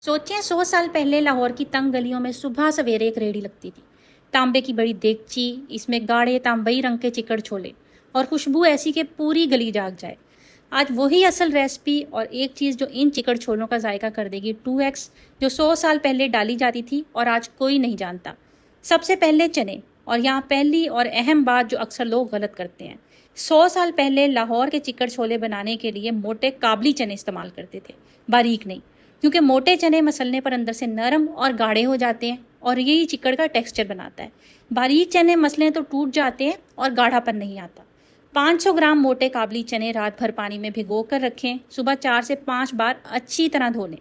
सोचें 100 साल पहले लाहौर की तंग गलियों में सुबह सवेरे एक रेहड़ी लगती थी। तांबे की बड़ी देगची, इसमें गाढ़े तांबई रंग के चिकड़ छोले और खुशबू ऐसी कि पूरी गली जाग जाए। आज वही असल रेसिपी और एक चीज़ जो इन चिकड़ छोलों का जायका कर देगी 2x, जो 100 साल पहले डाली जाती थी और आज कोई नहीं जानता। सबसे पहले चने। और यहाँ पहली और अहम बात जो अक्सर लोग गलत करते हैं, 100 साल पहले लाहौर के चिकड़ छोले बनाने के लिए मोटे काबली चने इस्तेमाल करते थे, बारीक नहीं, क्योंकि मोटे चने मसलने पर अंदर से नरम और गाढ़े हो जाते हैं और यही चिकड़ का टेक्सचर बनाता है। बारीक चने मसलें तो टूट जाते हैं और गाढ़ापन नहीं आता। 500 ग्राम मोटे काबली चने रात भर पानी में भिगो कर रखें। सुबह 4 से 5 बार अच्छी तरह धो लें।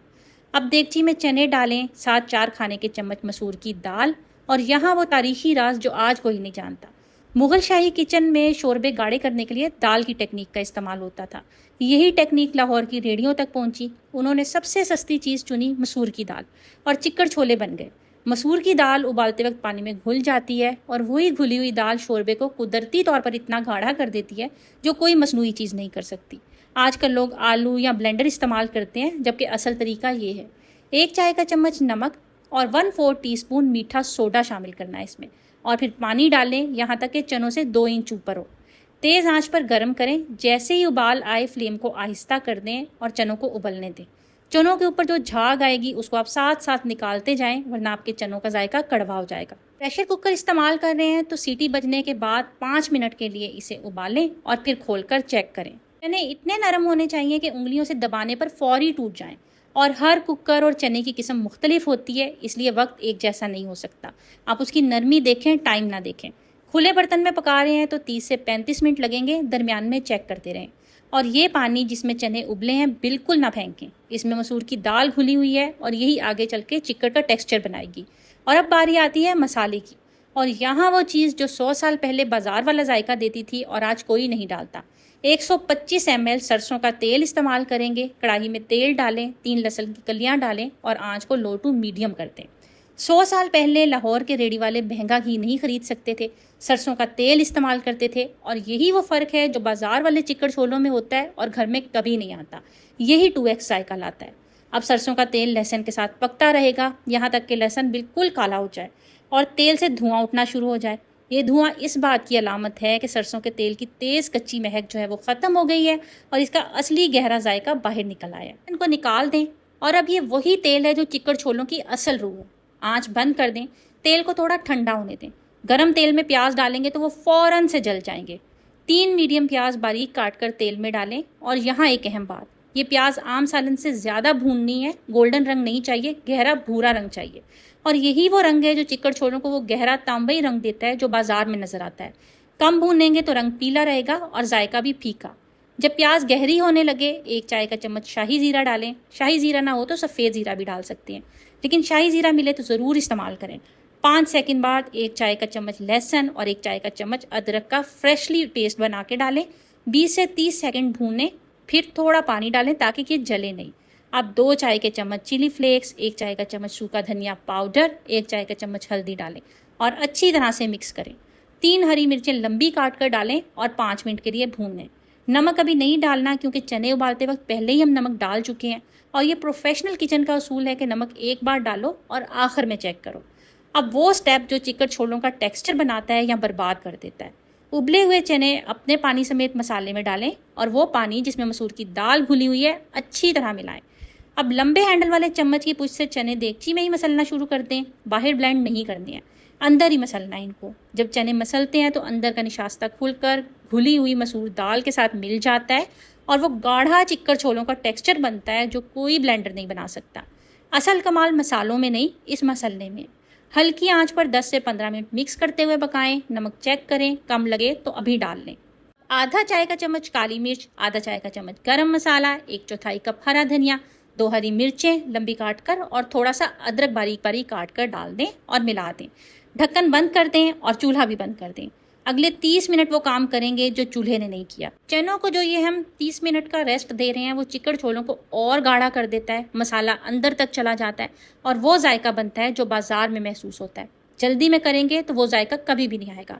अब देगची में चने डालें, साथ 4 खाने के चम्मच मसूर की दाल। और यहाँ वो तारीखी राज जो आज कोई नहीं जानता, मुगल शाही किचन में शोरबे गाढ़े करने के लिए दाल की टेक्निक का इस्तेमाल होता था। यही टेक्निक लाहौर की रेहड़ियों तक पहुंची। उन्होंने सबसे सस्ती चीज़ चुनी, मसूर की दाल, और चिक्कड़ छोले बन गए। मसूर की दाल उबालते वक्त पानी में घुल जाती है और वही घुली हुई दाल शोरबे को कुदरती तौर पर इतना गाढ़ा कर देती है जो कोई मसनूई चीज़ नहीं कर सकती। आजकल लोग आलू या ब्लेंडर इस्तेमाल करते हैं, जबकि असल तरीका ये है। 1 चाय का चम्मच नमक और 1/4 टीस्पून मीठा सोडा शामिल करना है इसमें, और फिर पानी डालें यहाँ तक कि चनों से 2 इंच ऊपर हो। तेज़ आंच पर गर्म करें। जैसे ही उबाल आए फ्लेम को आहिस्ता कर दें और चनों को उबलने दें। चनों के ऊपर जो झाग आएगी उसको आप साथ साथ निकालते जाएं, वरना आपके चनों का जायका कड़वा हो जाएगा। प्रेशर कुकर इस्तेमाल कर रहे हैं तो सीटी बजने के बाद 5 मिनट के लिए इसे उबालें और फिर खोलकर चेक करें। चने इतने नरम होने चाहिए कि उंगलियों से दबाने पर फौरी टूट जाएं। और हर कुकर और चने की किस्म मुख्तलिफ होती है, इसलिए वक्त एक जैसा नहीं हो सकता। आप उसकी नरमी देखें, टाइम ना देखें। खुले बर्तन में पका रहे हैं तो 30 से 35 मिनट लगेंगे, दरमियान में चेक करते रहें। और ये पानी जिसमें चने उबले हैं बिल्कुल ना फेंकें। इसमें मसूर की दाल घुली हुई है और यही आगे चल के चिक्कड़ का टेक्सचर बनाएगी। और अब बारी आती है मसाले की। और यहाँ वो चीज़ जो 100 साल पहले बाजार वाला जायका देती थी और आज कोई नहीं डालता। 125 ml सरसों का तेल इस्तेमाल करेंगे। कढ़ाई में तेल डालें, 3 लहसुन की कलियाँ डालें और आंच को लो टू मीडियम कर दें। 100 साल पहले लाहौर के रेडी वाले महंगा घी नहीं खरीद सकते थे, सरसों का तेल इस्तेमाल करते थे। और यही वो फ़र्क है जो बाजार वाले चिकड़ छोलों में होता है और घर में कभी नहीं आता। यही 2x जायका लाता है। अब सरसों का तेल लहसुन के साथ पकता रहेगा यहाँ तक कि लहसुन बिल्कुल काला हो जाए और तेल से धुआं उठना शुरू हो जाए। ये धुआं इस बात की अलामत है कि सरसों के तेल की तेज़ कच्ची महक जो है वो ख़त्म हो गई है और इसका असली गहरा जायका बाहर निकल आया है। इनको निकाल दें। और अब ये वही तेल है जो चिकड़ छोलों की असल रूह है। आंच बंद कर दें। तेल को थोड़ा ठंडा होने दें। गरम तेल में प्याज डालेंगे तो वो फ़ौरन से जल जाएंगे। 3 मीडियम प्याज बारीक काट कर तेल में डालें। और यहाँ एक अहम बात, ये प्याज आम सालन से ज़्यादा भूननी है। गोल्डन रंग नहीं चाहिए, गहरा भूरा रंग चाहिए। और यही वो रंग है जो चिकड़ छोलों को वो गहरा तांबई रंग देता है जो बाजार में नजर आता है। कम भूनेंगे तो रंग पीला रहेगा और जायका भी फीका। जब प्याज गहरी होने लगे 1 चाय का चम्मच शाही ज़ीरा डालें। शाही ज़ीरा ना हो तो सफ़ेद ज़ीरा भी डाल सकते हैं, लेकिन शाही ज़ीरा मिले तो ज़रूर इस्तेमाल करें। 5 सेकंड बाद 1 चाय का चम्मच लहसुन और 1 चाय का चम्मच अदरक का फ्रेशली पेस्ट बना के डालें। 20 से 30 सेकंड भूनें, फिर थोड़ा पानी डालें ताकि ये जले नहीं। अब 2 चाय के चम्मच चिली फ्लेक्स, 1 चाय का चम्मच सूखा धनिया पाउडर, 1 चाय का चम्मच हल्दी डालें और अच्छी तरह से मिक्स करें। 3 हरी मिर्चें लंबी काट कर डालें और 5 मिनट के लिए भून लें। नमक अभी नहीं डालना क्योंकि चने उबालते वक्त पहले ही हम नमक डाल चुके हैं और ये प्रोफेशनल किचन का उसूल है कि नमक एक बार डालो और आखिर में चेक करो। अब वो स्टेप जो चिकड़ छोलों का टेक्सचर बनाता है या बर्बाद कर देता है। उबले हुए चने अपने पानी समेत मसाले में डालें और वो पानी जिसमें मसूर की दाल घुली हुई है अच्छी तरह मिलाएं। अब लंबे हैंडल वाले चम्मच की पूंछ से चने देगची में ही मसलना शुरू कर दें। बाहर ब्लेंड नहीं करने हैं, अंदर ही मसलना है इनको। जब चने मसलते हैं तो अंदर का निशास्ता खुलकर घुली हुई मसूर दाल के साथ मिल जाता है और वो गाढ़ा चिक्कड़ छोलों का टेक्सचर बनता है जो कोई ब्लेंडर नहीं बना सकता। असल कमाल मसालों में नहीं, इस मसलने में। हल्की आंच पर 10 से 15 मिनट मिक्स करते हुए पकाएं। नमक चेक करें, कम लगे तो अभी डाल लें। आधा चाय का चम्मच काली मिर्च, आधा चाय का चम्मच गरम मसाला, 1/4 कप हरा धनिया, 2 हरी मिर्चें लंबी काट कर और थोड़ा सा अदरक बारीक बारीक काट कर डाल दें और मिला दें। ढक्कन बंद कर दें और चूल्हा भी बंद कर दें। अगले 30 मिनट वो काम करेंगे जो चूल्हे ने नहीं किया। चनों को जो ये हम 30 मिनट का रेस्ट दे रहे हैं वो चिकड़ छोलों को और गाढ़ा कर देता है। मसाला अंदर तक चला जाता है और वो जायका बनता है जो बाजार में महसूस होता है। जल्दी में करेंगे तो वो जायका कभी भी नहीं आएगा।